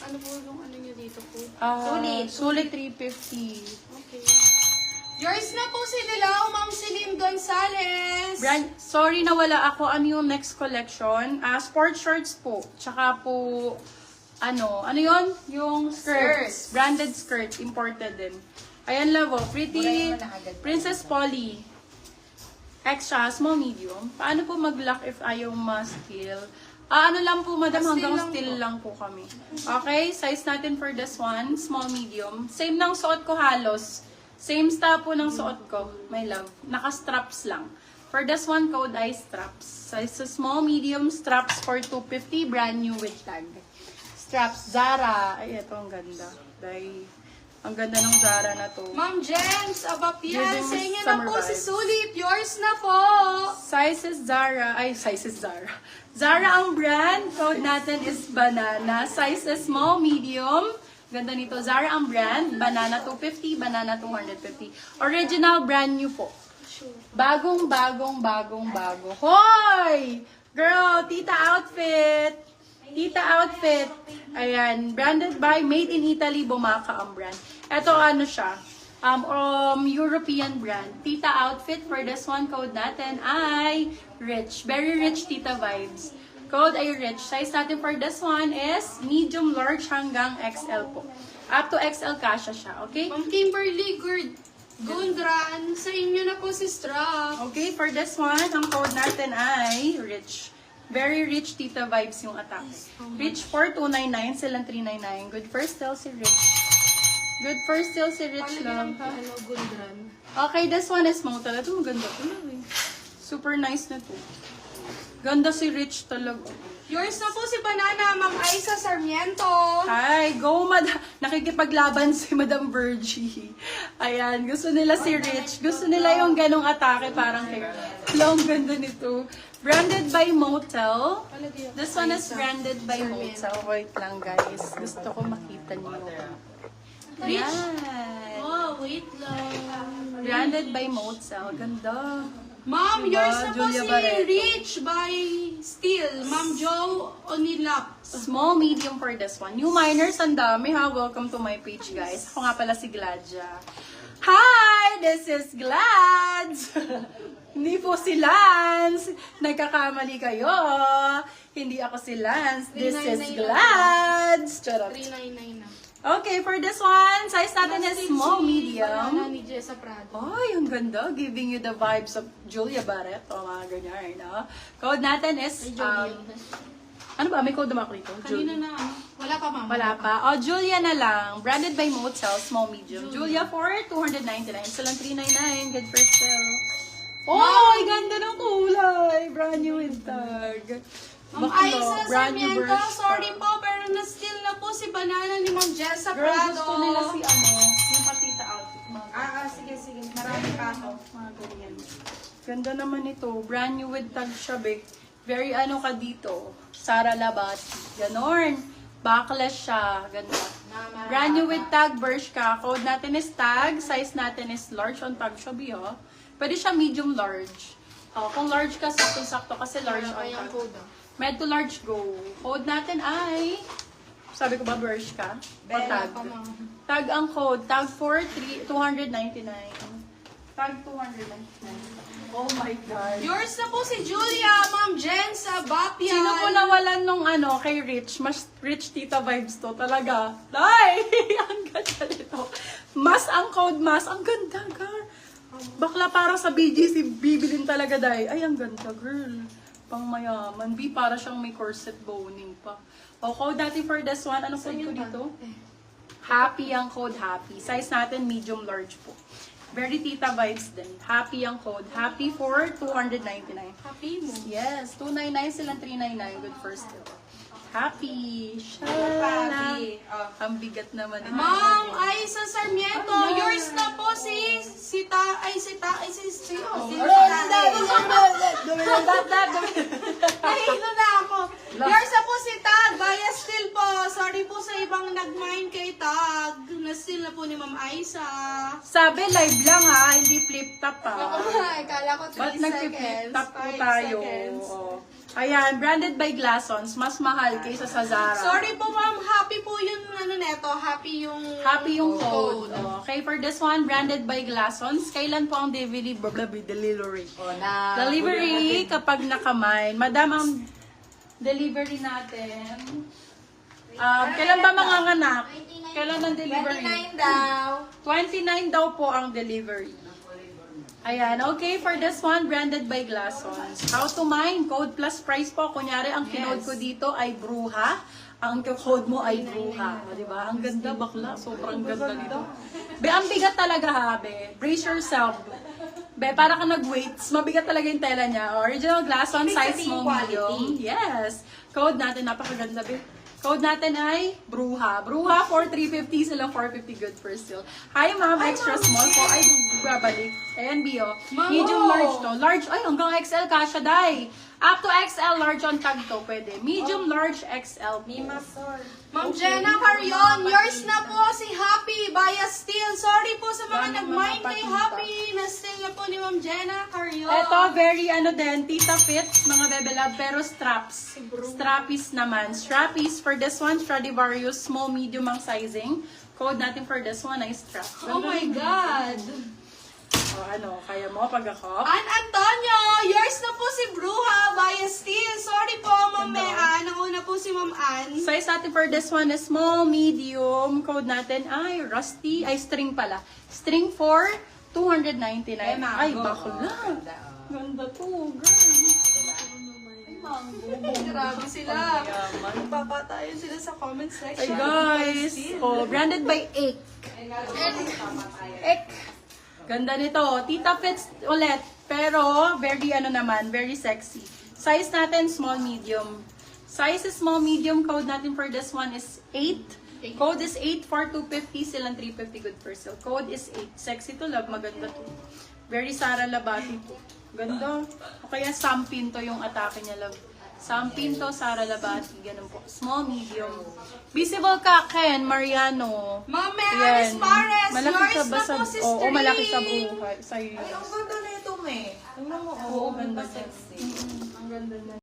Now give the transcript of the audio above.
Ano po yung ano nyo dito po? Sulit 350. Okay. Yours na po si Lilaw, Ma'am Celine Gonzalez. Sorry na wala ako. Ano yung next collection? Sport shorts po. Tsaka po, ano yun? Yung skirts. Branded skirt. Imported din. Ayan love, pretty Princess Polly. Extra, small, medium. Paano po mag-lock if ayaw ma-steal? Ano lang po, madam, hanggang still lang po kami. Okay, size natin for this one, small, medium. Same ng suot ko halos. Same style po ng suot ko, my love. Naka-straps lang. For this one, code ay straps. Size small, medium, straps for 250, brand new with tag. Straps, Zara. Ay, ito ang ganda. Ang ganda ng Zara na to. Ma'am Jens, Abapian, sa inyo na Summer po si vibes. Sulit. Yours na po. Sizes Zara. Zara ang brand. Code natin is banana. Sizes small, medium. Ganda nito. Zara ang brand. Banana 250, banana 250. Original brand new po. Bagong. Hoy! Girl, tita outfit. Ayan. Branded by Made in Italy. Bumaka ang brand. Ito ano siya. European brand. Tita outfit for this one. Code natin ay rich. Very rich tita vibes. Code ay rich. Size natin for this one is medium, large hanggang XL po. Up to XL kasha siya. Okay? Ma'am Kimberly Gundran, sa inyo na po si Strap. Okay, for this one, ang code natin ay rich. Very rich tita vibes yung attack. Rich for 299, silang 399. Good first sale si Rich. Lang. Ano, Gundran? Okay, this one is mo talaga. Ito maganda to. Super nice na to. Ganda si Rich talaga. Yours na po si Banana, Ma'am Aiza Sarmiento. Hi, go nakikipaglaban si Madam Virgie. Ayan, gusto nila si Rich. Gusto nila yung ganong atake parang kay long ganda nito. Branded by Motel. This one is branded by Motel. Wait lang guys. Gusto ko makita niyo. Ayan. Oh, wait lang. Branded by Motel. Ganda. Ma'am, yours na po Julia si Barreto. Rich by Steel. Ma'am Joe Onilap. Small, medium for this one. New miners, ang dami ha. Welcome to my page, guys. Ako nga pala si Gladja. Hi! This is Glads! Hindi po si Lance. Nagkakamali kayo. Hindi ako si Lance. This is 399 Glads. Charot. 399 na. Okay, for this one, size natin is small, Banana medium. ni Jessa Prado. Ay, ang ganda. Giving you the vibes of Julia Barreto. Mga ganyan, no? Code natin is, ano ba? May code naman ako dito? Kanina na, wala pa ma'am. Wala pa. O, Julia na lang. Branded by Motel, small, medium. Julia for 299. Silang 399. Good first sale. Oh, ay ganda ng kulay. Brand new with tag. Ma'am Aiza Sarmiento, sorry po, pero na-steal na po si Banana ni Ma'am Jessa Girl, Prado. gusto nila si yung patita outfit. Sige. Marami pa ako. Mga ganyan. Ganda naman ito. Brand new with tag siya, Bek. Very ano ka dito. Sara Labati. Ganon. Backless siya. Ganda. Brand new with tag, Bershka. Code natin is tag. Size natin is large on tag siya, Biho. Pwede siya medium large. Kung large ka, sakto-sakto kasi large on tag. Med to large go. Code natin ay, sabi ko ba Bershka? O tag? Tag ang code. Tag for 299. Tag 299. Oh my God. Yours na po si Julia, Ma'am Jen sa Bapian. Sino po nawalan nung kay Rich? Mas Rich tita vibes to talaga. Ay! Ang ganda nito. Mas ang code, mas. Ang ganda, girl. Bakla para sa BGC, bibilin talaga, day. Ay, ang ganda, girl. Pang mayaman. B, para siyang may corset boning pa. O, code natin for this one. Anong code ko dito? Happy ang code, happy. Size natin, medium large po. Very tita vibes din. Happy ang code. Happy for 299. Happy mo. Yes, 299 silang 399. Good first deal. Happy. Shala. Ang bigat naman. Ma'am Aiza Sarmiento, yours na po si Nahilo na ako. Yours na po si Tag, via still po. Sorry po sa ibang nag-mind kay Tag. Na-steal na po ni Ma'am Aiza. Sabi live lang ha, hindi flip top ha. Kala ko 3 Ba't seconds. nag-flip top po 5 tayo? seconds. Ayan, branded by Glassons. Mas mahal kaysa sa Zara. Sorry po ma'am, happy po yun neto, happy yung code. Okay, for this one, branded by Glassons. Kailan po ang delivery? Delivery kapag nakamine. Madam, ang delivery natin. Kailan ba manganganak? Kailan ang delivery? 29 daw. 29 daw po ang delivery. Ayan, okay, for this one, branded by Glassons. How to mine? Code plus price po. Kunyari, ang kinode ko dito ay Bruha. Ang code mo ay Bruha. O, diba? Ang ganda, bakla. Sobrang ganda nito. Be, ang bigat talaga ha, be. Brace yourself. Be, para ka nag-weights. Mabigat talaga yung tela niya. Original Glassons, size small, medium. Yes. Code natin, napakaganda, be. Code natin ay Bruha. Bruha for 350 sila, 450 good for still. Hi ma'am, extra small po. Ay, babalik. Ayan, Bio. Medium, large to. Large, ay, hanggang XL kasha, day. Up to XL, large on tag to, pwede. Medium, large, XL. Ma'am Jenna Carion, yours na po si Happy Bias Steel. Sorry po sa mga nag-mind kay Happy. Na-steal na po ni Ma'am Jenna Carion. Ito, very ano din, tita fits, mga bebe love, pero straps. Strappies naman. Strappies for this one, Stradivarius, small, medium ang sizing. Code natin for this one ay straps. Oh my God. O ano, kaya mo pagkakop? Ann Antonio, yours na po si Bruha Bias Steel. Sorry po, Ma'am Mean. Nauna po si Ma'am Ann. Size natin for this one is small, medium. Code natin ay rusty, ay string pala. String for 299. Ay, bakla. Ganda to, girl. Grabe sila. Magpapatayo sila sa comment section. Ay guys, oh, branded by Ek. Ek. Ganda nito. Tita fits ulit. Pero, very ano naman, very sexy. Size natin, small, medium. Size is small, medium. Code natin for this one is 8. Code is 8 for 250. Silang 350 good for sale. Code is 8. Sexy to love. Maganda to. Very Sara Labati to. Ganda. O kaya Sampin to yung atake niya, love. Sampin to, Sara Labati. Ganun po. Small, medium. Visible ka, Ken, Mariano. Ma'am Mean Yan. Pares, Malaki yours ka ba na sa... po si Oo, String. malaki sa buhay. Sa'yo. Ang ganda na ito, me. Tingnan mo, Oo, ganda. sexy. Ang ganda na.